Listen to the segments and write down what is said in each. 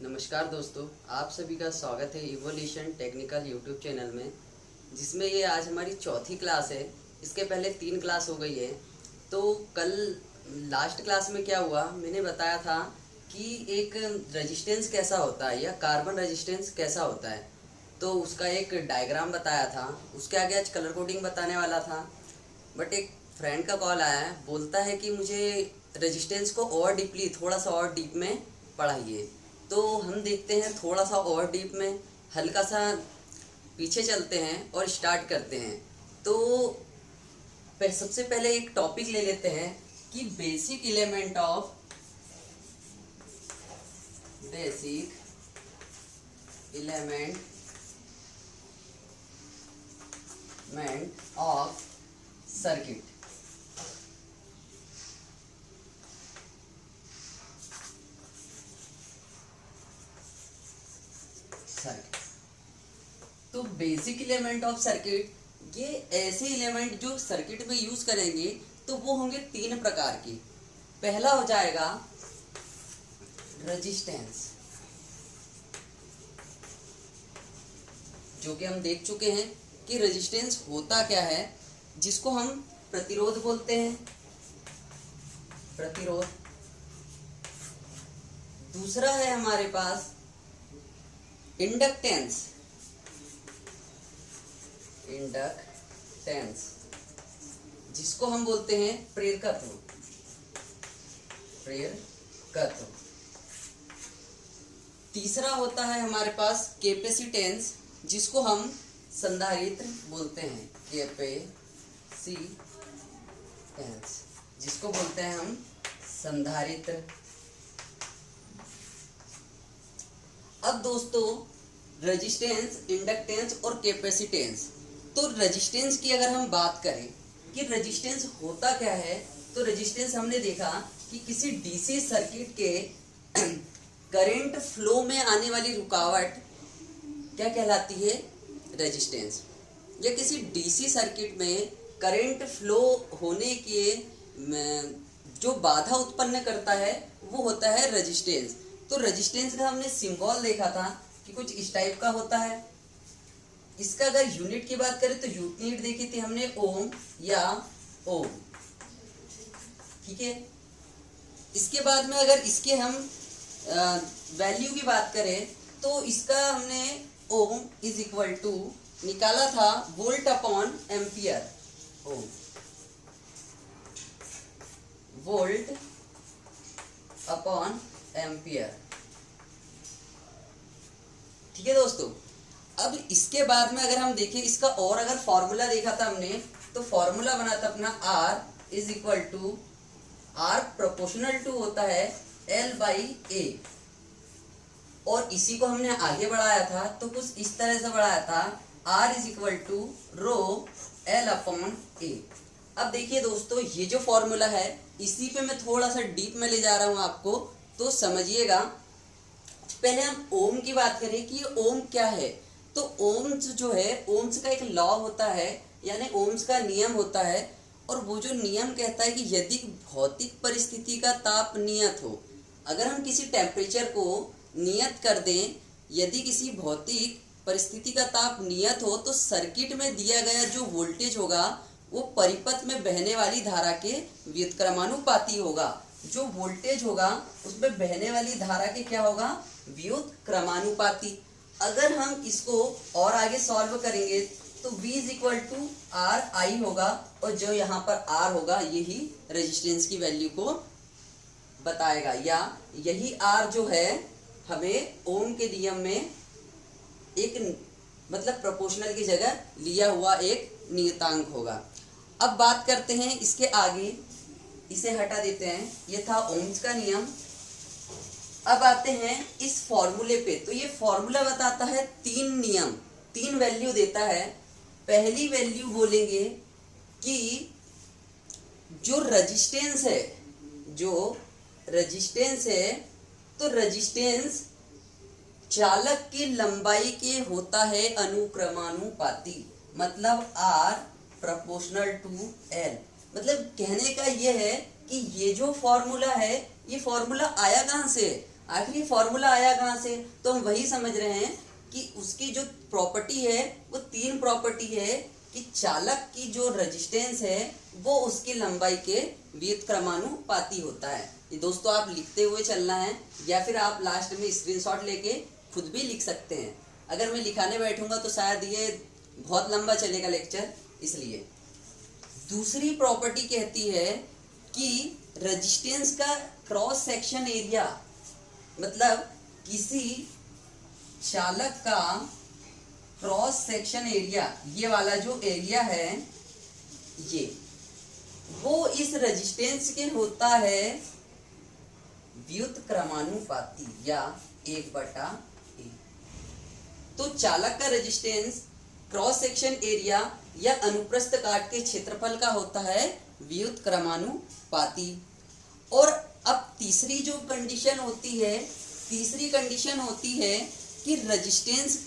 नमस्कार दोस्तों, आप सभी का स्वागत है इवोल्यूशन टेक्निकल यूट्यूब चैनल में, जिसमें ये आज हमारी चौथी क्लास है। इसके पहले 3 क्लास हो गई है। तो कल लास्ट क्लास में क्या हुआ, मैंने बताया था कि एक रेजिस्टेंस कैसा होता है या कार्बन रेजिस्टेंस कैसा होता है। तो उसका एक डायग्राम बताया था। उसके आगे आज कलर कोडिंग बताने वाला था, बट एक फ्रेंड का कॉल आया है, बोलता है कि मुझे रेजिस्टेंस को और डीपली, थोड़ा सा और डीप में पढ़ाइए। तो हम देखते हैं थोड़ा सा और डीप में, हल्का सा पीछे चलते हैं और स्टार्ट करते हैं। तो सबसे पहले एक टॉपिक ले लेते हैं कि बेसिक एलिमेंट ऑफ सर्किट। तो बेसिक एलिमेंट ऑफ सर्किट, ये ऐसे एलिमेंट जो सर्किट में यूज करेंगे तो वो होंगे 3 प्रकार के। पहला हो जाएगा रेजिस्टेंस, जो कि हम देख चुके हैं कि रेजिस्टेंस होता क्या है, जिसको हम प्रतिरोध बोलते हैं, प्रतिरोध। दूसरा है हमारे पास इंडक्टेंस, जिसको हम बोलते हैं प्रेरकत्व। तीसरा होता है हमारे पास कैपेसिटेंस, जिसको हम संधारित्र बोलते हैं, जिसको बोलते हैं हम संधारित्र। अब दोस्तों, रेजिस्टेंस, इंडक्टेंस और कैपेसिटेंस। तो रेजिस्टेंस की अगर हम बात करें कि रेजिस्टेंस होता क्या है, तो रेजिस्टेंस हमने देखा कि किसी डीसी सर्किट के करंट फ्लो में आने वाली रुकावट क्या कहलाती है, रेजिस्टेंस। या किसी डीसी सर्किट में करंट फ्लो होने के जो बाधा उत्पन्न करता है वो होता है रेजिस्टेंस। तो रेजिस्टेंस का हमने सिंबल देखा था कि कुछ इस टाइप का होता है। इसका अगर यूनिट की बात करें तो यूनिट देखी थी हमने ओम या ओम, ठीक है। इसके बाद में अगर इसके हम वैल्यू की बात करें तो इसका हमने ओम इज इक्वल टू निकाला था वोल्ट अपॉन एम्पियर। ओम वोल्ट अपॉन एम्पियर, ठीक है दोस्तों। अब इसके बाद में अगर हम देखें इसका और अगर फॉर्मूला देखा था हमने, तो फॉर्मूला बना था अपना R is equal to, R proportional to होता है L/A, और इसी को हमने आगे बढ़ाया था तो कुछ इस तरह से बढ़ाया था, R is equal to rho L/A। अब देखिए दोस्तों, ये जो फॉर्मूला है इसी पे मैं थोड़ा सा डीप में ले जा रहा हूं आपको, तो समझिएगा। पहले हम ओम की बात करें कि ओम क्या है। तो ओम्स जो है, ओम्स का एक लॉ होता है, यानी ओम्स का नियम होता है। और वो जो नियम कहता है कि यदि भौतिक परिस्थिति का ताप नियत हो, अगर हम किसी टेम्परेचर को नियत कर दें, यदि किसी भौतिक परिस्थिति का ताप नियत हो, तो सर्किट में दिया गया जो वोल्टेज होगा वो परिपथ में बहने वाली धारा के व्युत्क्रमानुपाती होगा। जो वोल्टेज होगा उसमें बहने वाली धारा के क्या होगा, व्युत्क्रमानुपाती। अगर हम इसको और आगे सॉल्व करेंगे तो V is equal to R I होगा, और जो यहाँ पर R होगा यही रेजिस्टेंस की वैल्यू को बताएगा, या यही R जो है हमें ओम के नियम में एक मतलब प्रोपोर्शनल की जगह लिया हुआ एक नियतांक होगा। अब बात करते हैं इसके आगे, इसे हटा देते हैं, ये था ओम्स का नियम। अब आते हैं इस फॉर्मूले पे। तो ये फॉर्मूला बताता है 3 नियम, 3 वैल्यू देता है। पहली वैल्यू बोलेंगे कि जो रेजिस्टेंस है, तो रेजिस्टेंस चालक की लंबाई के होता है अनुक्रमानुपाती, मतलब R प्रोपोर्शनल टू L। मतलब कहने का ये है कि ये जो फॉर्मूला है, ये फॉर्मूला आया कहाँ से, आखिर ये फॉर्मूला आया कहाँ से? तो हम वही समझ रहे हैं कि उसकी जो प्रॉपर्टी है वो 3 प्रॉपर्टी है कि चालक की जो रेजिस्टेंस है वो उसकी लंबाई के व्युत्क्रमानुपाती होता है। ये दोस्तों आप लिखते हुए चलना है या फिर आप लास्ट में स्क्रीनशॉट लेके खुद भी लिख सकते हैं। अगर मैं लिखाने बैठूंगा तो शायद ये बहुत लंबा चलेगा लेक्चर, इसलिए। दूसरी प्रॉपर्टी कहती है कि रेजिस्टेंस का क्रॉस सेक्शन एरिया, मतलब किसी चालक का क्रॉस सेक्शन एरिया, ये वाला जो एरिया है ये, वो इस रेजिस्टेंस के होता है व्युत्क्रमानुपाती या 1/a। तो चालक का रेजिस्टेंस क्रॉस सेक्शन एरिया या अनुप्रस्थ काट के क्षेत्रफल का होता है व्युत्क्रमानुपाती। और अब तीसरी जो कंडीशन होती है, तीसरी कंडीशन होती है कि रेजिस्टेंस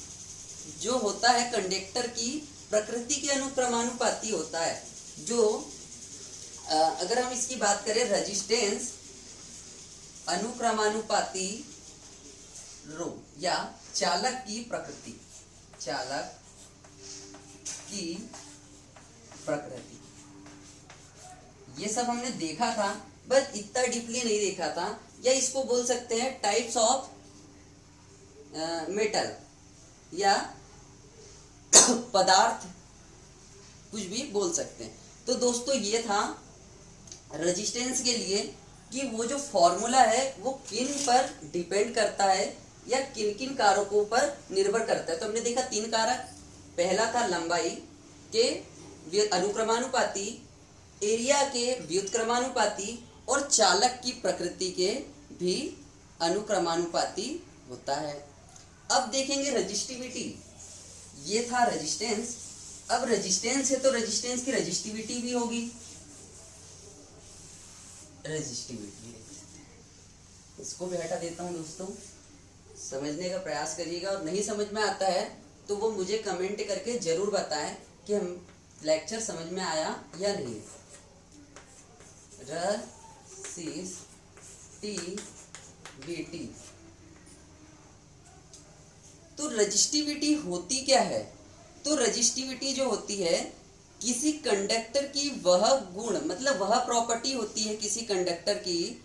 जो होता है कंडक्टर की प्रकृति के अनुक्रमानुपाती होता है। जो अगर हम इसकी बात करें, रेजिस्टेंस अनुक्रमानुपाती रो या चालक की प्रकृति, चालक की प्रकृति, ये सब हमने देखा था, बस इतना डीपली नहीं देखा था। या इसको बोल सकते हैं टाइप्स ऑफ मेटल या पदार्थ, कुछ भी बोल सकते हैं। तो दोस्तों ये था रेजिस्टेंस के लिए कि वो जो फॉर्मूला है वो किन पर डिपेंड करता है या किन किन कारकों पर निर्भर करता है। तो हमने देखा 3 कारक, पहला था लंबाई के अनुक्रमानुपाती, एरिया के व्युत्क्रमानुपाती और चालक की प्रकृति के भी अनुक्रमानुपाती होता है। अब देखेंगे रेजिस्टिविटी, ये था रेजिस्टेंस। अब रेजिस्टेंस है तो रेजिस्टेंस की रेजिस्टिविटी भी होगी, रेजिस्टिविटी इसको भी हटा देता हूं दोस्तों, समझने का प्रयास करिएगा। और नहीं समझ में आता है तो वो मुझे कमेंट करके जरूर बताएं कि हम लेक्चर समझ में आया या नहीं। रेजिस्टिविटी, तो रेजिस्टिविटी होती क्या है? तो रेजिस्टिविटी जो होती है किसी कंडक्टर की वह गुण, मतलब वह प्रॉपर्टी होती है किसी कंडक्टर की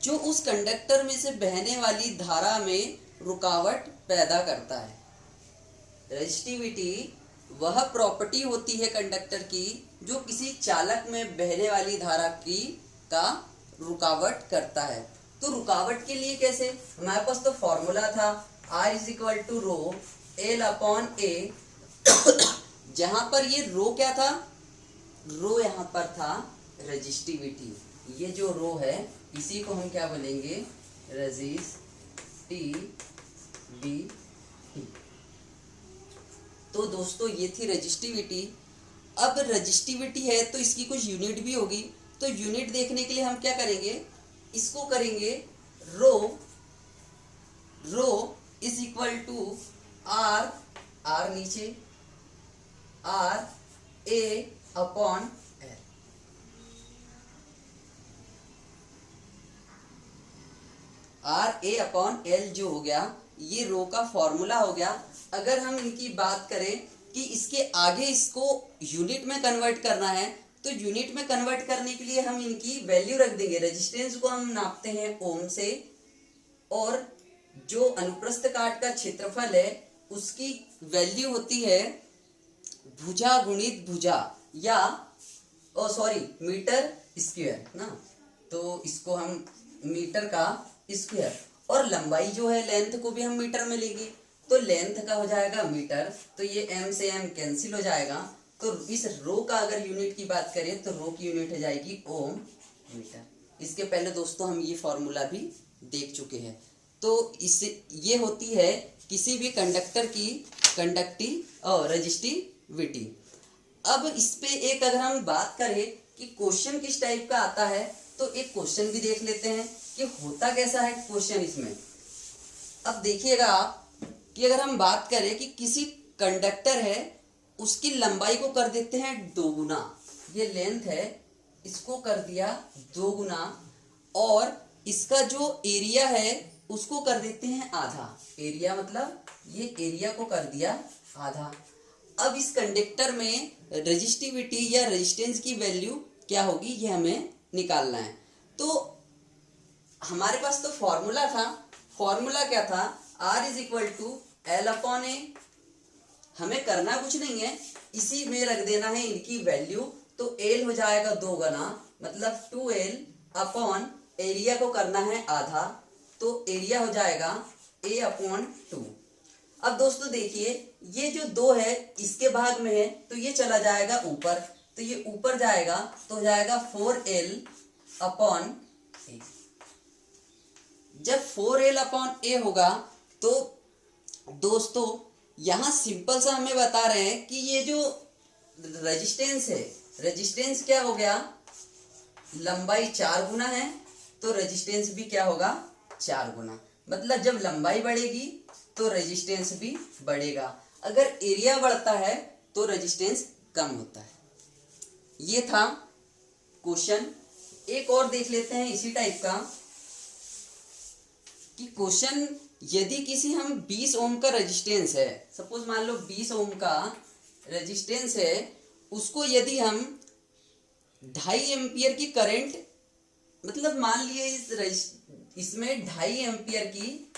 जो उस कंडक्टर में से बहने वाली धारा में रुकावट पैदा करता है। रेजिस्टिविटी वह प्रॉपर्टी होती है कंडक्टर की जो किसी चालक में बहने वाली धारा की का रुकावट करता है। तो रुकावट के लिए कैसे? हमारे पास तो फॉर्मूला था R = रो L/A, जहां पर ये रो क्या था? रो यहाँ पर था रेजिस्टिविटी। ये जो रो है इसी को हम क्या बोलेंगे? रेजिस्टिविटी। तो दोस्तों ये थी रेजिस्टिविटी। अब रेजिस्टिविटी है तो इसकी कुछ यूनिट भी होगी। तो यूनिट देखने के लिए हम क्या करेंगे? इसको करेंगे रो = R नीचे RA/L। RA/L जो हो गया ये रो का फॉर्मूला हो गया। अगर हम इनकी बात करें कि इसके आगे इसको यूनिट में कन्वर्ट करना है तो यूनिट में कन्वर्ट करने के लिए हम इनकी वैल्यू रख देंगे। रेजिस्टेंस को हम नापते हैं ओम से, और जो अनुप्रस्थ काट का क्षेत्रफल है उसकी वैल्यू होती है भुजा गुणित भुजा या मीटर स्क्वायर ना। तो इसको हम मीटर का स्क्वायर, और लंबाई जो है लेंथ को भी हम मीटर में लेंगे तो लेंथ का हो जाएगा मीटर। तो ये m से m कैंसिल हो जाएगा। तो इस रो का अगर यूनिट की बात करें तो रो की यूनिट हो जाएगी ओम मीटर। इसके पहले दोस्तों हम ये फॉर्मूला भी देख चुके हैं। तो इससे ये होती है किसी भी कंडक्टर की रेजिस्टिविटी। अब इस पे एक अगर हम बात करें कि क्वेश्चन किस टाइप का आता है तो एक क्वेश्चन भी देख लेते हैं कि होता कैसा है क्वेश्चन इसमें। अब देखिएगा आप कि अगर हम बात करें कि किसी कंडक्टर है उसकी लंबाई को कर देते हैं 2 गुना, ये लेंथ है इसको कर दिया 2 गुना, और इसका जो एरिया है उसको कर देते हैं आधा। एरिया मतलब ये एरिया को कर दिया आधा। अब इस कंडक्टर में रेजिस्टिविटी या रेजिस्टेंस की वैल्यू क्या होगी ये हमें निकालना है। तो हमारे पास तो फॉर्मूला था, फॉर्मूला क्या था, R is equal to L upon A. हमें करना कुछ नहीं है, इसी में रख देना है इनकी वैल्यू। तो एल हो जाएगा 2 गुना, मतलब 2L अपॉन एरिया को करना है आधा, तो एरिया हो जाएगा A अपॉन 2। अब दोस्तों देखिए ये जो 2 है इसके भाग में है तो ये चला जाएगा ऊपर, तो ये ऊपर जाएगा तो हो जाएगा 4L अपॉन ए। जब 4L अपॉन ए होगा तो दोस्तों यहां सिंपल सा हमें बता रहे हैं कि ये जो रेजिस्टेंस है, रेजिस्टेंस क्या हो गया, लंबाई 4 गुना है तो रेजिस्टेंस भी क्या होगा 4 गुना। मतलब जब लंबाई बढ़ेगी तो रेजिस्टेंस भी बढ़ेगा, अगर एरिया बढ़ता है तो रेजिस्टेंस कम होता है। ये था क्वेश्चन। एक और देख लेते हैं इसी टाइप का कि क्वेश्चन, यदि किसी हम 20 ओम का रेजिस्टेंस है, सपोज मान लो 20 ओम का रेजिस्टेंस है, उसको यदि हम 2.5 एम्पियर की करंट, मतलब मान लिए इसमें 2.5 एम्पियर की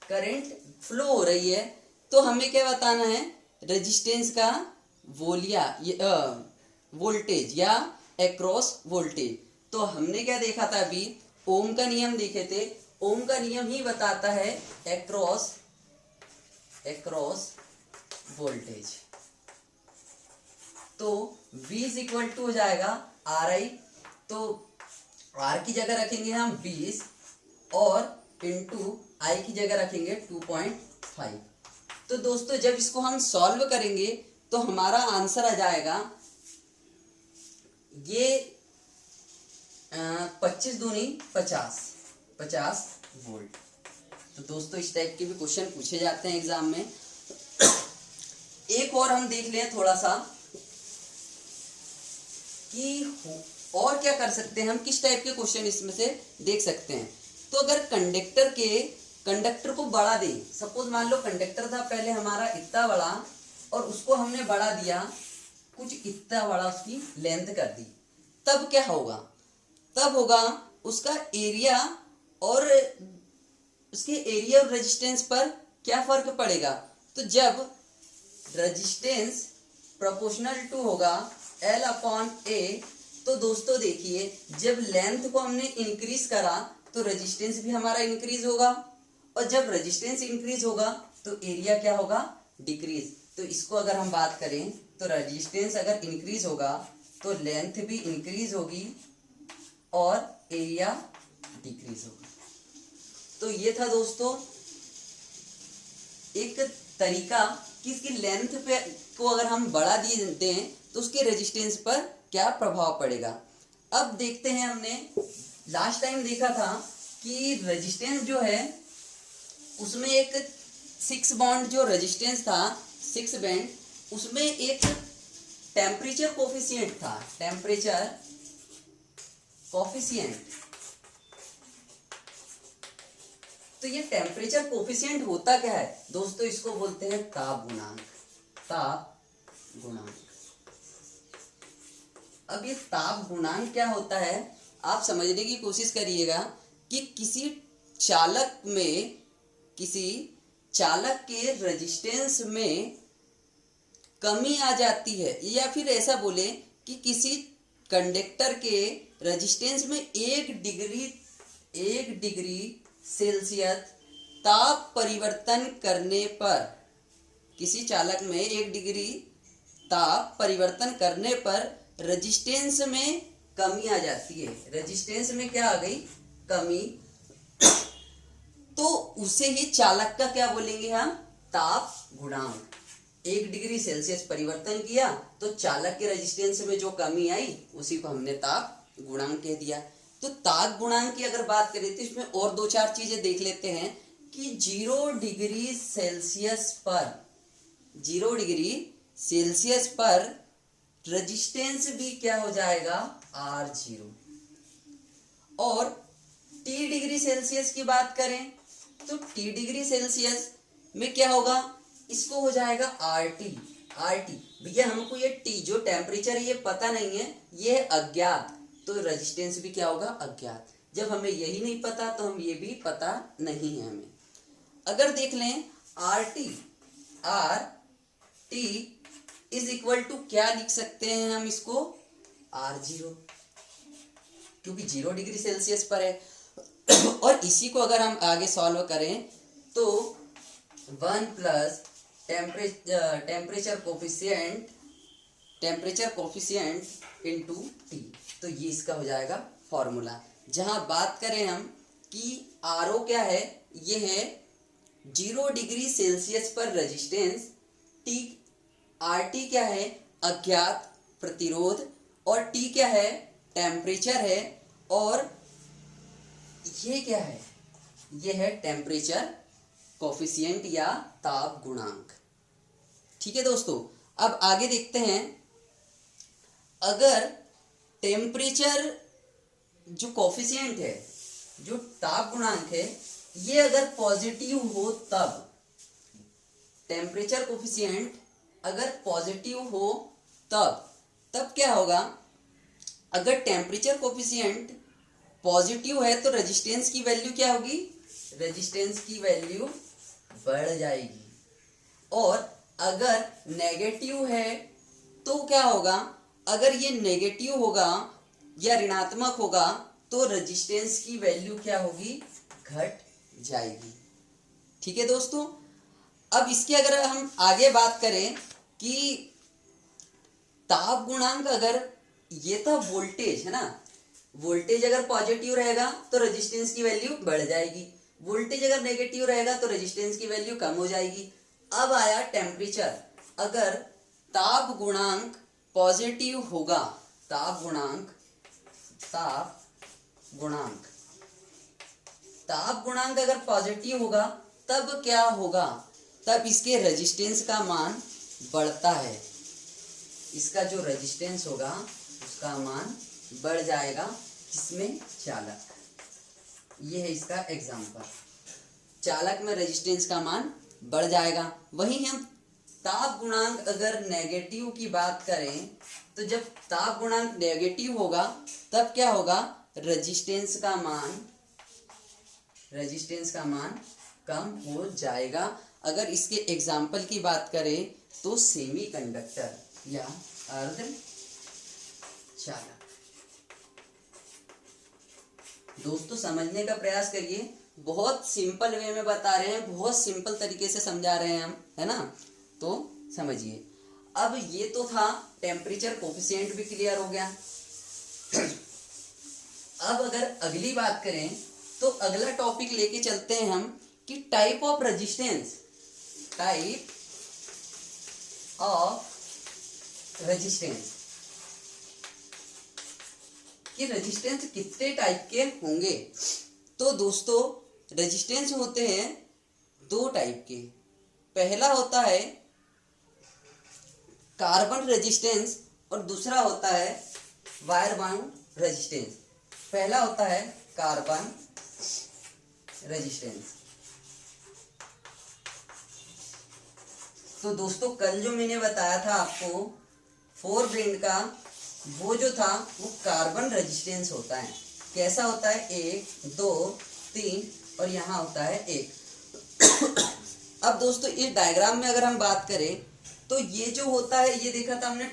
करंट फ्लो हो रही है, तो हमें क्या बताना है, रेजिस्टेंस का वोल्टेज या अक्रॉस वोल्टेज। तो हमने क्या देखा था अभी, ओम का नियम देखे थे, ओम का नियम ही बताता है अक्रॉस वोल्टेज। तो V इज इक्वल टू हो जाएगा RI, तो R की जगह रखेंगे हम 20 और इंटू I की जगह रखेंगे 2.5। तो दोस्तों जब इसको हम सॉल्व करेंगे तो हमारा आंसर आ जाएगा ये 25 दूनी 50 वोल्ट। तो दोस्तों इस टाइप के भी क्वेश्चन पूछे जाते हैं एग्जाम में। एक और हम देख लें थोड़ा सा कि और क्या कर सकते हैं हम, किस टाइप के क्वेश्चन इसमें से देख सकते हैं। तो अगर कंडक्टर को बढ़ा दे, सपोज मान लो कंडक्टर था पहले हमारा इतना बड़ा और उसको हमने बढ़ा दिया कुछ इतना बड़ा, उसकी लेंथ कर दी, तब क्या होगा, तब होगा उसका एरिया और उसके एरिया और रेजिस्टेंस पर क्या फर्क पड़ेगा। तो जब रेजिस्टेंस प्रोपोर्शनल टू होगा L अपॉन A, तो दोस्तों देखिए जब लेंथ को हमने इंक्रीज करा तो रेजिस्टेंस भी हमारा इंक्रीज होगा, और जब रेजिस्टेंस इंक्रीज होगा तो एरिया क्या होगा, डिक्रीज। तो इसको अगर हम बात करें तो रेजिस्टेंस अगर इंक्रीज होगा तो लेंथ भी इंक्रीज होगी और एरिया डिक्रीज होगा। तो ये था दोस्तों एक तरीका कि इसकी लेंथ पे को अगर हम बढ़ा दिए दें तो उसके रेजिस्टेंस पर क्या प्रभाव पड़ेगा। अब देखते हैं, हमने लास्ट टाइम देखा था कि रेजिस्टेंस जो है उसमें एक 6 बॉन्ड जो रेजिस्टेंस था 6 बैंड, उसमें एक टेम्परेचर कोफिशिएंट था, टेम्परेचर कोफिशिएंट। तो ये टेम्परेचर कोफिशिएंट होता क्या है दोस्तों, इसको बोलते हैं ताप गुणांक, ताप गुणांक। अब ये ताप गुणांक क्या होता है आप समझने की कोशिश करिएगा कि किसी चालक के रेजिस्टेंस में कमी आ जाती है, या फिर ऐसा बोले कि किसी कंडक्टर के रेजिस्टेंस में 1 डिग्री सेल्सियस ताप परिवर्तन करने पर, किसी चालक में 1 डिग्री ताप परिवर्तन करने पर रेजिस्टेंस में कमी आ जाती है, रेजिस्टेंस में क्या आ गई, कमी। तो उसे ही चालक का क्या बोलेंगे हम, ताप गुणांक। 1 डिग्री सेल्सियस परिवर्तन किया तो चालक के रेजिस्टेंस में जो कमी आई उसी को हमने ताप गुणांक कह दिया। तो ताप गुणांक की अगर बात करें तो इसमें और 2-4 चीजें देख लेते हैं कि 0 डिग्री सेल्सियस पर रेजिस्टेंस भी क्या हो जाएगा, R0। और T डिग्री सेल्सियस की बात करें तो T डिग्री सेल्सियस में क्या होगा, इसको हो जाएगा RT। भैया हमको ये T जो टेम्परेचर ये पता नहीं है, ये अज्ञात, तो रेजिस्टेंस भी क्या होगा, अज्ञात। जब हमें यही नहीं पता तो हम ये भी पता नहीं है हमें। अगर देख लें RT इज इक्वल टू क्या लिख सकते हैं हम इसको, R0, क्योंकि 0 डिग्री सेल्सियस पर है। और इसी को अगर हम आगे सॉल्व करें तो 1 plus temperature coefficient into T, तो ये इसका हो जाएगा फॉर्मूला। जहां बात करें हम कि RO क्या है, ये है 0 डिग्री सेल्सियस पर रेजिस्टेंस, RT क्या है, अज्ञात प्रतिरोध, और T क्या है, टेम्परेचर है, और ये क्या है, ये है टेम्परेचर कोफिशिएंट या ताप गुणांक। ठीक है दोस्तों, अब आगे देखते हैं। अगर टेम्परेचर जो कोफिशिएंट है, जो ताप गुणांक है, ये अगर पॉजिटिव हो तब, टेम्परेचर कोफिशिएंट अगर पॉजिटिव हो तब क्या होगा, अगर टेम्परेचर कोफिशिएंट पॉजिटिव है तो रेजिस्टेंस की वैल्यू क्या होगी, रेजिस्टेंस की वैल्यू बढ़ जाएगी। और अगर नेगेटिव है तो क्या होगा, अगर ये नेगेटिव होगा या ऋणात्मक होगा तो रेजिस्टेंस की वैल्यू क्या होगी, घट जाएगी। ठीक है दोस्तों, अब इसके अगर हम आगे बात करें कि ताप गुणांक, अगर ये तो वोल्टेज है ना, वोल्टेज अगर पॉजिटिव रहेगा तो रेजिस्टेंस की वैल्यू बढ़ जाएगी, वोल्टेज अगर नेगेटिव रहेगा तो रेजिस्टेंस की वैल्यू कम हो जाएगी। अब आया टेम्परेचर, अगर ताप गुणांक पॉजिटिव होगा, ताप गुणांक अगर पॉजिटिव होगा तब क्या होगा, तब इसके रेजिस्टेंस का मान बढ़ता है, इसका जो रेजिस्टेंस होगा उसका मान बढ़ जाएगा, जिसमें चालक, ये है इसका एग्जाम्पल, चालक में रेजिस्टेंस का मान बढ़ जाएगा। वहीं हम ताप गुणांक अगर नेगेटिव की बात करें तो जब ताप गुणांक नेगेटिव होगा तब क्या होगा, रेजिस्टेंस का मान कम हो जाएगा। अगर इसके एग्जाम्पल की बात करें तो सेमीकंडक्टर या अर्धचालक। दोस्तों समझने का प्रयास करिए, बहुत सिंपल वे में बता रहे हैं, बहुत सिंपल तरीके से समझा रहे हैं हम, है ना, तो समझिए। अब ये तो था टेम्परेचर कोफिशिएंट भी क्लियर हो गया। अब अगर अगली बात करें तो अगला टॉपिक लेके चलते हैं हम कि टाइप ऑफ रेजिस्टेंस, कि रेजिस्टेंस कितने टाइप के होंगे। तो दोस्तों रेजिस्टेंस होते हैं 2 टाइप के। पहला होता है कार्बन रेजिस्टेंस और दूसरा होता है वायर बाउंड रेजिस्टेंस। पहला होता है कार्बन रेजिस्टेंस। तो दोस्तों कल जो मैंने बताया था आपको फोर ब्रेंड का, वो जो था वो कार्बन रेजिस्टेंस होता है। कैसा होता है, 1 2 3 और यहाँ होता है 1। अब दोस्तों इस डायग्राम में अगर हम बात करें तो ये जो होता है, ये देखा था हमने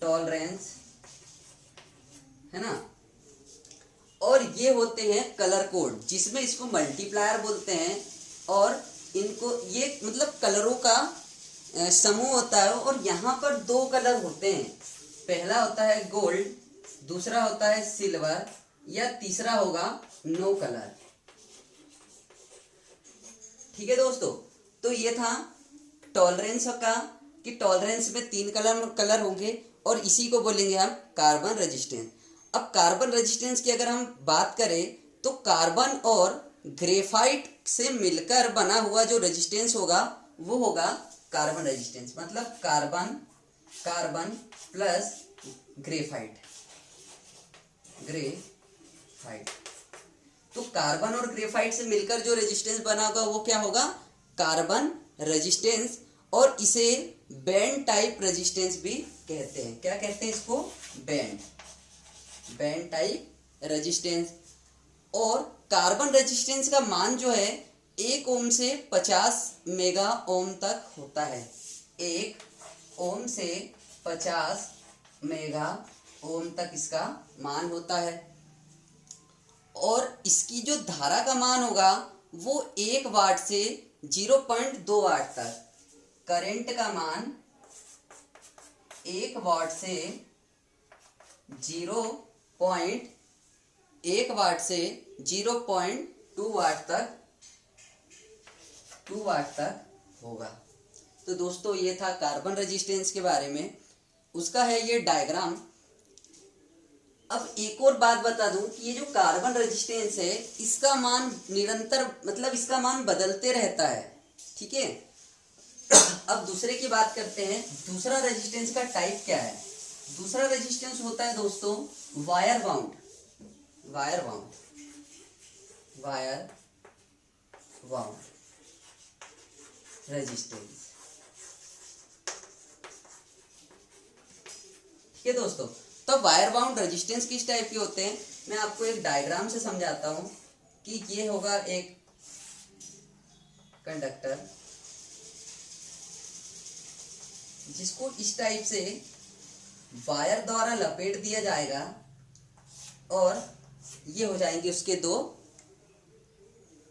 टॉलरेंस है ना, और ये होते हैं कलर कोड, जिसमें इसको मल्टीप्लायर बोलते हैं, और इनको ये मतलब कलरों का समूह होता है। और यहाँ पर 2 कलर होते हैं, पहला होता है गोल्ड, दूसरा होता है सिल्वर, या तीसरा होगा नो कलर। ठीक है दोस्तों, तो ये था टॉलरेंस का, कि टॉलरेंस में 3 कलर होंगे, और इसी को बोलेंगे हम कार्बन रेजिस्टेंस। अब कार्बन रेजिस्टेंस की अगर हम बात करें तो कार्बन और ग्रेफाइट से मिलकर बना हुआ जो रेजिस्टेंस होगा वो होगा कार्बन रेजिस्टेंस, मतलब कार्बन प्लस ग्रेफाइट। तो कार्बन और ग्रेफाइट से मिलकर जो रेजिस्टेंस बना होगा वो क्या होगा, कार्बन रेजिस्टेंस। और इसे बैंड टाइप रेजिस्टेंस भी कहते हैं। क्या कहते हैं इसको, बैंड टाइप रेजिस्टेंस। और कार्बन रेजिस्टेंस का मान जो है 1 ओम से 50 मेगा ओम तक होता है। 1 ओम से 50 मेगा ओम तक इसका मान होता है। और इसकी जो धारा का मान होगा वो 1 वाट से 0.2 वाट तक। करंट का मान 1 वाट से 1 वाट से 0.2 वाट तक होगा। तो दोस्तों ये था कार्बन रेजिस्टेंस के बारे में, उसका है ये डायग्राम। अब एक और बात बता दूं कि ये जो कार्बन रेजिस्टेंस है इसका मान निरंतर, मतलब इसका मान बदलते रहता है, ठीक है। अब दूसरे की बात करते हैं, दूसरा रेजिस्टेंस का टाइप क्या है। दूसरा रेजिस्टेंस होता है दोस्तों वायर बाउंड रेजिस्टेंस, ठीक है दोस्तों। तो वायर बाउंड रेजिस्टेंस किस टाइप के होते हैं, मैं आपको एक डायग्राम से समझाता हूं कि ये होगा एक कंडक्टर जिसको इस टाइप से वायर द्वारा लपेट दिया जाएगा और ये हो जाएंगे उसके 2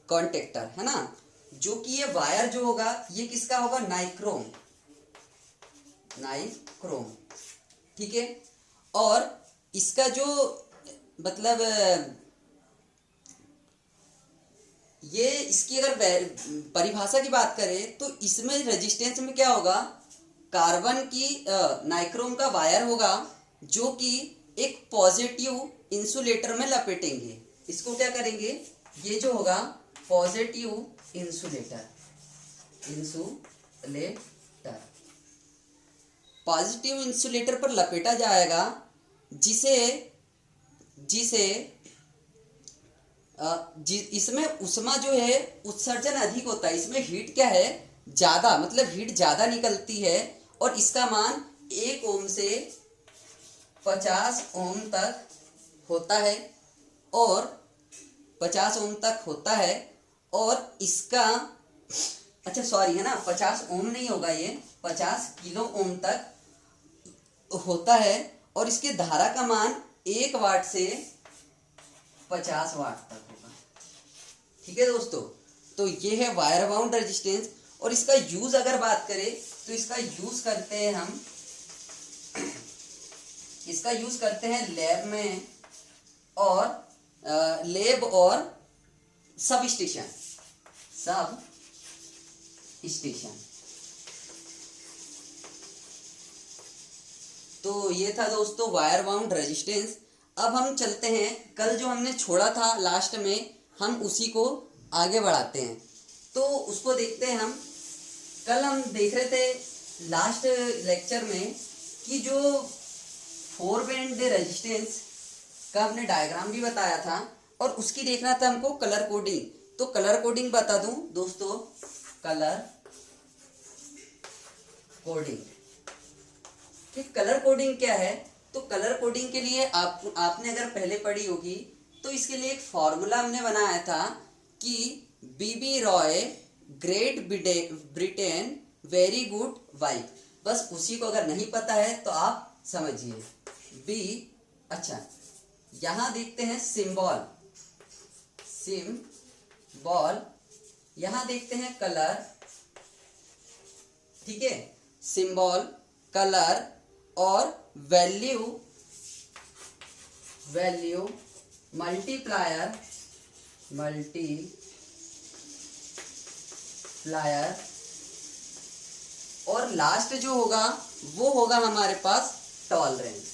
कॉन्टेक्टर, है ना। जो कि ये वायर जो होगा ये किसका होगा, नाइक्रोम, ठीक है। और इसका जो मतलब ये इसकी अगर परिभाषा की बात करें तो इसमें रेजिस्टेंस में क्या होगा, कार्बन की नाइक्रोम का वायर होगा जो कि एक पॉजिटिव इंसुलेटर में लपेटेंगे। इसको क्या करेंगे, ये जो होगा पॉजिटिव इंसुलेटर, पॉजिटिव इंसुलेटर पर लपेटा जाएगा, इसमें उष्मा जो है उत्सर्जन अधिक होता है, इसमें हीट क्या है ज्यादा, मतलब हीट ज्यादा निकलती है। और इसका मान 1 ओम से 50 ओम तक होता है, और 50 ओम तक होता है। और इसका अच्छा सॉरी है ना, 50 ओम नहीं होगा, ये 50 किलो ओम तक होता है। और इसके धारा का मान 1 वाट से 50 वाट तक होगा, ठीक है दोस्तों। तो ये है वायर बाउंड रेजिस्टेंस। और इसका यूज अगर बात करें तो इसका यूज करते हैं हम, इसका यूज करते हैं लैब में और सब स्टेशन। तो ये था दोस्तों वायर बाउंड रेजिस्टेंस। अब हम चलते हैं, कल जो हमने छोड़ा था लास्ट में हम उसी को आगे बढ़ाते हैं। तो उसको देखते हैं हम। कल हम देख रहे थे लास्ट लेक्चर में कि जो 4 बैंड रेजिस्टेंस का हमने डायग्राम भी बताया था और उसकी देखना था हमको कलर कोडिंग। तो कलर कोडिंग बता दूं दोस्तों, कलर कोडिंग, ठीक। कलर कोडिंग क्या है, तो कलर कोडिंग के लिए आपने अगर पहले पढ़ी होगी तो इसके लिए एक फॉर्मूला हमने बनाया था कि BB Roy Great Britain very good wife. बस उसी को अगर नहीं पता है तो आप समझिए अच्छा यहां देखते हैं सिंबल, यहां देखते हैं कलर, ठीक है। सिंबल, कलर और वैल्यू मल्टीप्लायर और लास्ट जो होगा वो होगा हमारे पास टॉलरेंस।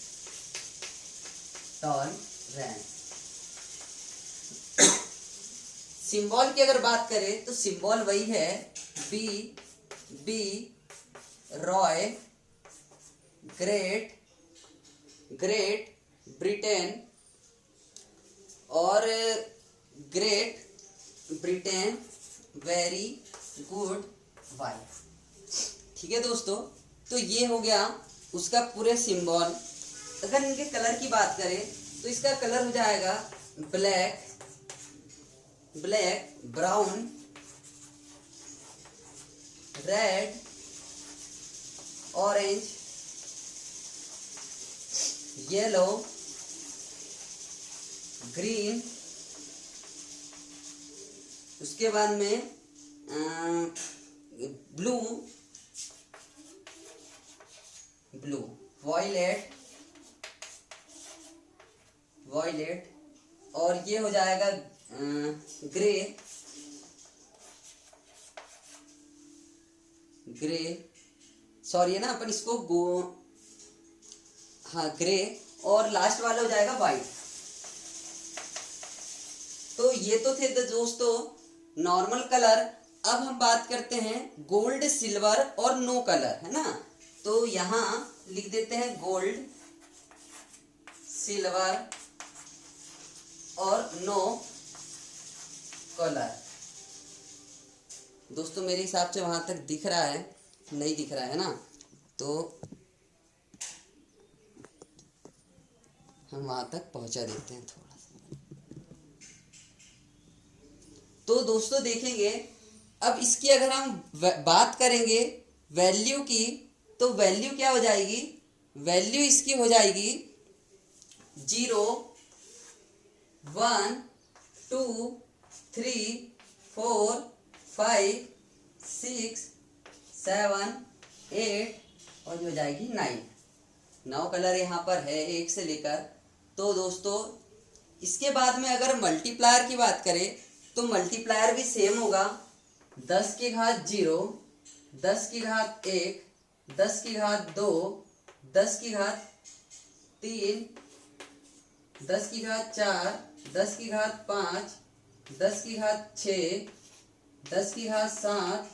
सिंबल की अगर बात करें तो सिंबल वही है बी रॉय ग्रेट ब्रिटेन। और great Britain, very good wife. ठीक है दोस्तों, तो ये हो गया उसका पूरे सिंबल। अगर इनके कलर की बात करें तो इसका कलर हो जाएगा black, brown, red, orange, yellow, green, उसके बाद में ब्लू, वॉयलेट, और ये हो जाएगा ग्रे, सॉरी है ना, अपन इसको ग्रे, और लास्ट वाला हो जाएगा वाइट। तो ये तो थे दोस्तों नॉर्मल कलर। अब हम बात करते हैं गोल्ड, सिल्वर और नो कलर, है ना। तो यहां लिख देते हैं गोल्ड, सिल्वर और नो कलर। दोस्तों मेरे हिसाब से वहां तक दिख रहा है, नहीं दिख रहा है ना, तो हम वहां तक पहुंचा देते हैं थोड़ा सा। तो दोस्तों देखेंगे अब इसकी अगर हम बात करेंगे वैल्यू की, तो वैल्यू क्या हो जाएगी, वैल्यू इसकी हो जाएगी 0, 1, 2, 3, 4, 5, 6, 7, 8 और जो हो जाएगी 9 कलर यहाँ पर है 1 से लेकर। तो दोस्तों इसके बाद में अगर मल्टीप्लायर की बात करें तो मल्टीप्लायर भी सेम होगा, 10 की घात 0, 10 की घात 1, 10 की घात 2, 10 की घात 3, 10 की घात 4, 10 की घात 5, 10 की घात 6, 10 की घात 7,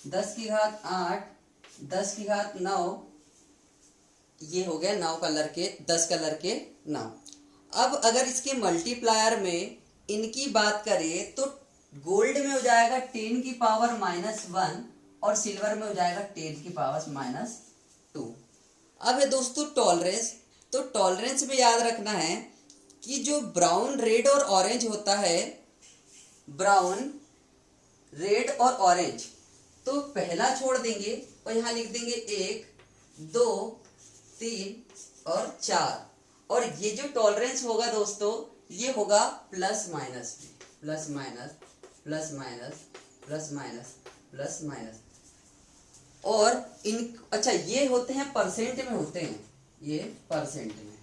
10 की घात 8, 10 की घात 9। ये हो गया 9 कलर के, 10 कलर के 9। अब अगर इसके मल्टीप्लायर में इनकी बात करें तो गोल्ड में हो जाएगा 10 की पावर -1 और सिल्वर में हो जाएगा 10 की पावर -2। अब है दोस्तों टॉलरेंस। तो टॉलरेंस में याद रखना है कि जो ब्राउन, रेड और ऑरेंज होता है, ब्राउन, रेड और ऑरेंज, तो पहला छोड़ देंगे और यहाँ लिख देंगे 1, 2, 3 और 4। और ये जो टॉलरेंस होगा दोस्तों ये होगा प्लस माइनस में, plus minus, plus minus, plus minus, plus minus. और इन अच्छा ये होते हैं परसेंट में, होते हैं ये परसेंट में,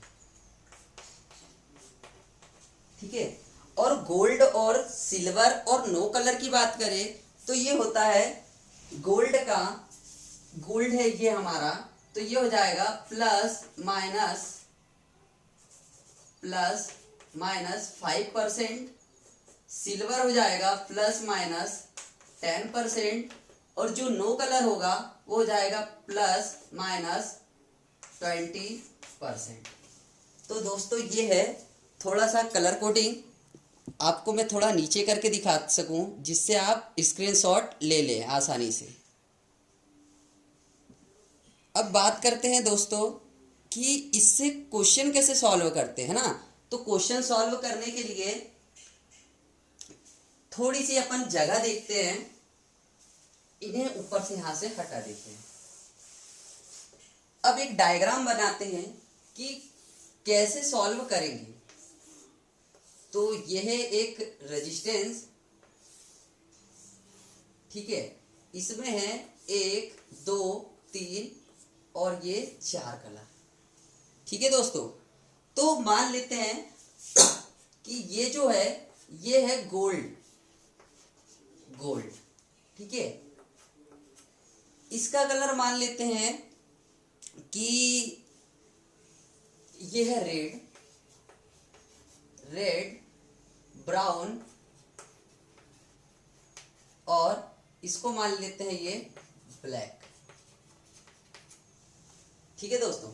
ठीक है। और गोल्ड और सिल्वर और नो कलर की बात करें तो ये होता है गोल्ड का, गोल्ड है ये हमारा, तो ये हो जाएगा प्लस माइनस 5%, सिल्वर हो जाएगा प्लस माइनस 10%, और जो नो कलर होगा वो हो जाएगा प्लस माइनस 20%। तो दोस्तों ये है थोड़ा सा कलर कोडिंग, आपको मैं थोड़ा नीचे करके दिखा सकूं जिससे आप स्क्रीनशॉट ले लें आसानी से। अब बात करते हैं दोस्तों कि इससे क्वेश्चन कैसे सॉल्व करते हैं ना। तो क्वेश्चन सॉल्व करने के लिए थोड़ी सी अपन जगह देखते हैं, इन्हें ऊपर से यहां से हटा देते हैं। अब एक डायग्राम बनाते हैं कि कैसे सॉल्व करेंगे। तो यह एक रेजिस्टेंस, ठीक है, इसमें है 1, 2, 3 और ये 4 कलर, ठीक है दोस्तों। तो मान लेते हैं कि ये जो है ये है गोल्ड, ठीक है। इसका कलर मान लेते हैं कि ये है रेड, ब्राउन, और इसको मान लेते हैं ये ब्लैक, ठीक है दोस्तों।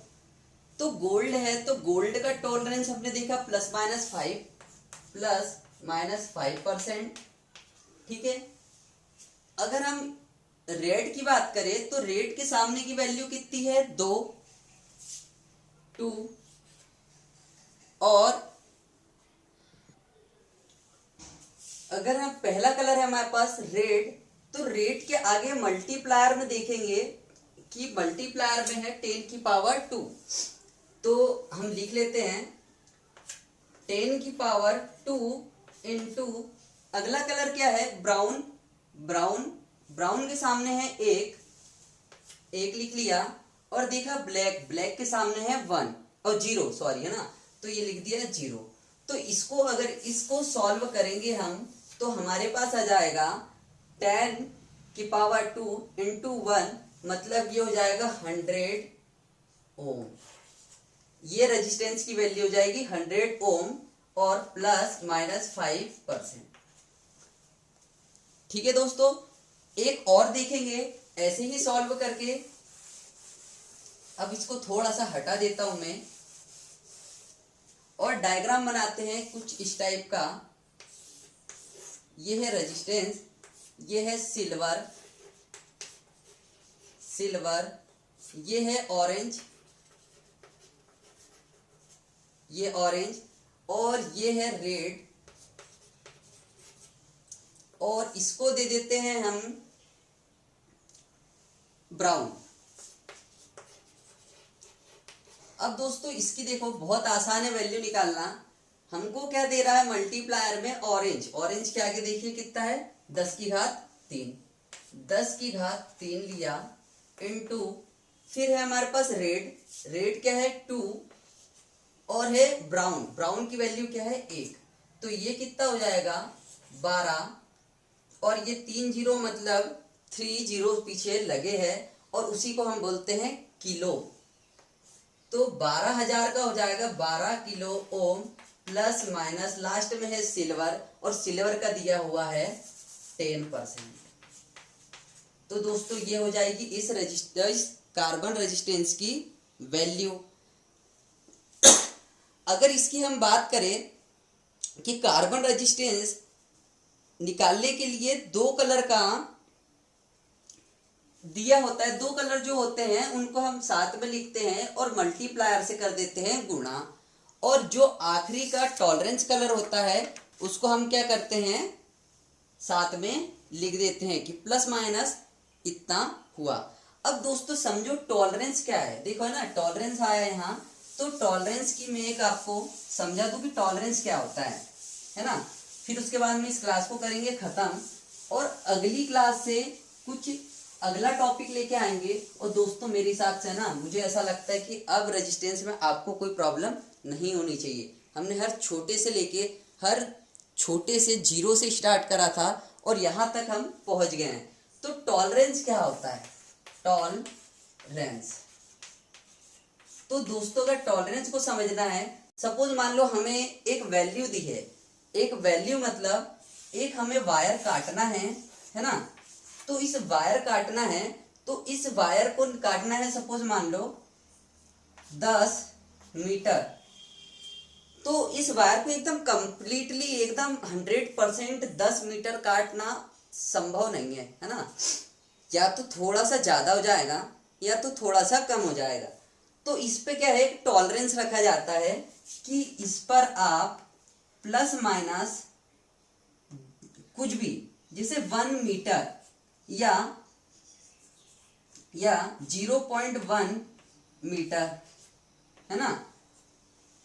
तो गोल्ड है तो गोल्ड का टॉलरेंस हमने देखा +-5, -5%। ठीक है, अगर हम रेड की बात करें तो रेड के सामने की वैल्यू कितनी है, 2 और अगर हम पहला कलर है हमारे पास रेड, तो रेड के आगे मल्टीप्लायर में देखेंगे कि मल्टीप्लायर में है 10⁻²। तो हम लिख लेते हैं 10⁻² इंटू अगला कलर क्या है, ब्राउन। ब्राउन के सामने है एक लिख लिया, और देखा ब्लैक के सामने है 1 और 0 सॉरी है ना, तो ये लिख दिया 0। तो अगर इसको सॉल्व करेंगे हम तो हमारे पास आ जाएगा 10⁻² इंटू 1, मतलब ये हो जाएगा 100 ओम। ये रेजिस्टेंस की वैल्यू हो जाएगी 100 ओम और ±5%। ठीक है दोस्तों, एक और देखेंगे ऐसे ही सॉल्व करके। अब इसको थोड़ा सा हटा देता हूं मैं और डायग्राम बनाते हैं कुछ इस टाइप का। ये है रेजिस्टेंस, ये है सिल्वर, ये है ऑरेंज, ये ऑरेंज, और ये है रेड, और इसको दे देते हैं हम ब्राउन। अब दोस्तों इसकी देखो बहुत आसान है वैल्यू निकालना। हमको क्या दे रहा है मल्टीप्लायर में, ऑरेंज के आगे देखिए कितना है, 10⁻3। 10⁻3 लिया इनटू, फिर है हमारे पास रेड क्या है 2, और है ब्राउन की वैल्यू क्या है 1। तो ये कितना हो जाएगा 12, और ये 3 0 मतलब 3 0 पीछे लगे हैं, और उसी को हम बोलते हैं किलो। तो 12,000 का हो जाएगा 12 kilo ohm, plus minus last में है सिल्वर, और सिल्वर का दिया हुआ है 10%। तो दोस्तों ये हो जाएगी इस कार्बन रेजिस्टेंस की वैल्यू। अगर इसकी हम बात करें कि कार्बन रेजिस्टेंस निकालने के लिए 2 कलर का दिया होता है, 2 कलर जो होते हैं उनको हम साथ में लिखते हैं और मल्टीप्लायर से कर देते हैं गुणा, और जो आखिरी का टॉलरेंस कलर होता है उसको हम क्या करते हैं, साथ में लिख देते हैं कि प्लस माइनस इतना हुआ। अब दोस्तों समझो टॉलरेंस क्या है, देखो है ना टॉलरेंस आया यहाँ, तो टॉलरेंस की मैं एक आपको समझा दूं कि टॉलरेंस क्या होता है ना। फिर उसके बाद में इस क्लास को करेंगे खत्म, और अगली क्लास से कुछ अगला टॉपिक लेके आएंगे। और दोस्तों मेरे हिसाब से ना, मुझे ऐसा लगता है कि अब रेजिस्टेंस में आपको कोई प्रॉब्लम नहीं होनी चाहिए। हमने हर छोटे से 0 से स्टार्ट करा था और यहाँ तक हम पहुँच गए हैं। तो टॉलरेंस क्या होता है, टॉलरेंस, तो दोस्तों अगर टॉलरेंस को समझना है, सपोज मान लो हमें एक वैल्यू दी है, एक वैल्यू मतलब एक हमें वायर काटना है ना। तो इस वायर काटना है, तो इस वायर को काटना है सपोज मान लो 10 मीटर। तो इस वायर को एकदम कंप्लीटली एकदम 100% 10 मीटर काटना संभव नहीं है ना। या तो थोड़ा सा ज्यादा हो जाएगा या तो थोड़ा सा कम हो जाएगा। तो इस पे क्या है, टॉलरेंस रखा जाता है कि इस पर आप प्लस माइनस कुछ भी, जैसे 1 मीटर या 0.1 मीटर है ना,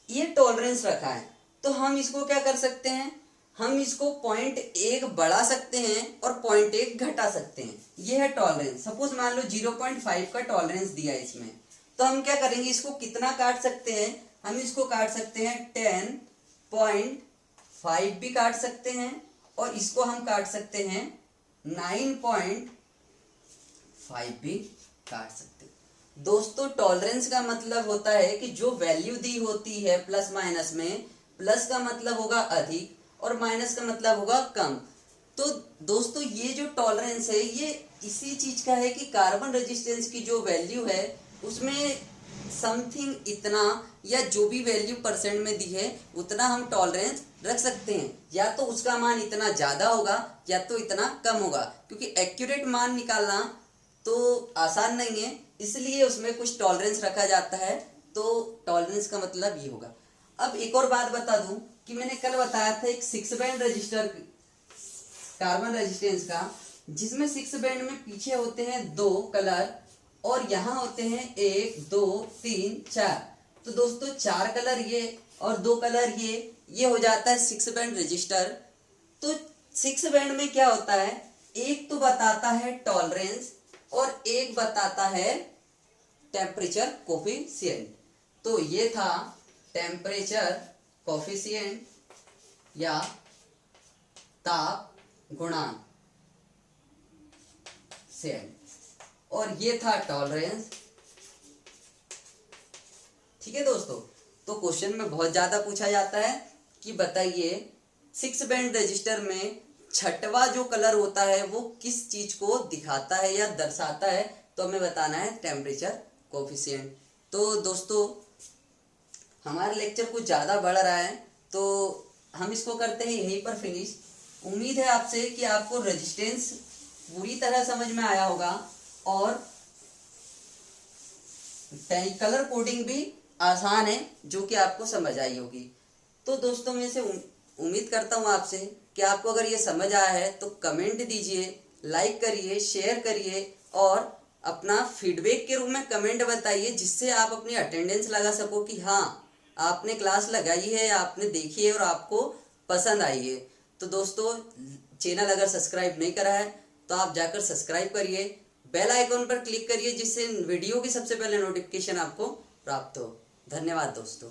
ये टॉलरेंस रखा है। तो हम इसको क्या कर सकते हैं, हम इसको 0.1 बढ़ा सकते हैं और 0.1 घटा सकते हैं। ये है टॉलरेंस। सपोज मान लो 0.5 का टॉलरेंस दिया है इसमें, तो हम क्या करेंगे, इसको कितना काट सकते हैं, हम इसको काट सकते हैं 10.5 भी काट सकते हैं, और इसको हम काट सकते हैं 9.5 भी काट सकते हैं। दोस्तों टॉलरेंस का मतलब होता है कि जो वैल्यू दी होती है प्लस माइनस में, प्लस का मतलब होगा अधिक और माइनस का मतलब होगा कम। तो दोस्तों ये जो टॉलरेंस है ये इसी चीज का है कि कार्बन रेजिस्टेंस की जो वैल्यू है उसमें समथिंग इतना या जो भी वैल्यू परसेंट में दी है उतना हम टॉलरेंस रख सकते हैं, या तो उसका मान इतना ज़्यादा होगा या तो इतना कम होगा, क्योंकि एक्यूरेट मान निकालना तो आसान नहीं है, इसलिए उसमें कुछ टॉलरेंस रखा जाता है। तो टॉलरेंस का मतलब ये होगा। अब एक और बात बता दूं कि मैंने कल बताया था एक 6 बैंड रजिस्टर कार्बन रेजिस्टेंस का, जिसमें 6 बैंड में पीछे होते हैं 2 कलर और यहाँ होते हैं 1 2 3 4। तो दोस्तों 4 कलर ये और 2 कलर ये हो जाता है 6 बैंड रजिस्टर। तो 6 बैंड में क्या होता है, एक तो बताता है टॉलरेंस और एक बताता है टेम्परेचर कोफिशिएंट। तो ये था टेम्परेचर कोफिशिएंट या ताप गुणांक और ये था टॉलरेंस। ठीक है दोस्तों, तो क्वेश्चन में बहुत ज्यादा पूछा जाता है कि बताइए 6 बैंड रजिस्टर में छठवां जो कलर होता है वो किस चीज को दिखाता है या दर्शाता है, तो हमें बताना है टेम्परेचर कोफिशिएंट। तो दोस्तों हमारा लेक्चर कुछ ज़्यादा बढ़ रहा है तो हम इसको करते हैं यहीं पर फिनिश। उम्मीद है आपसे कि आपको रेजिस्टेंस पूरी तरह समझ में आया होगा और कलर कोडिंग भी आसान है जो कि आपको समझ आई होगी। तो दोस्तों मैं से उम्मीद करता हूँ आपसे कि आपको अगर ये समझ आया है तो कमेंट दीजिए, लाइक करिए, शेयर करिए और अपना फीडबैक के रूप में कमेंट बताइए, जिससे आप अपनी अटेंडेंस लगा सको कि हाँ आपने क्लास लगाई है, आपने देखी है और आपको पसंद आई है। तो दोस्तों चैनल अगर सब्सक्राइब नहीं करा है तो आप जाकर सब्सक्राइब करिए, बेल आइकॉन पर क्लिक करिए जिससे वीडियो की सबसे पहले नोटिफिकेशन आपको प्राप्त हो। धन्यवाद दोस्तों।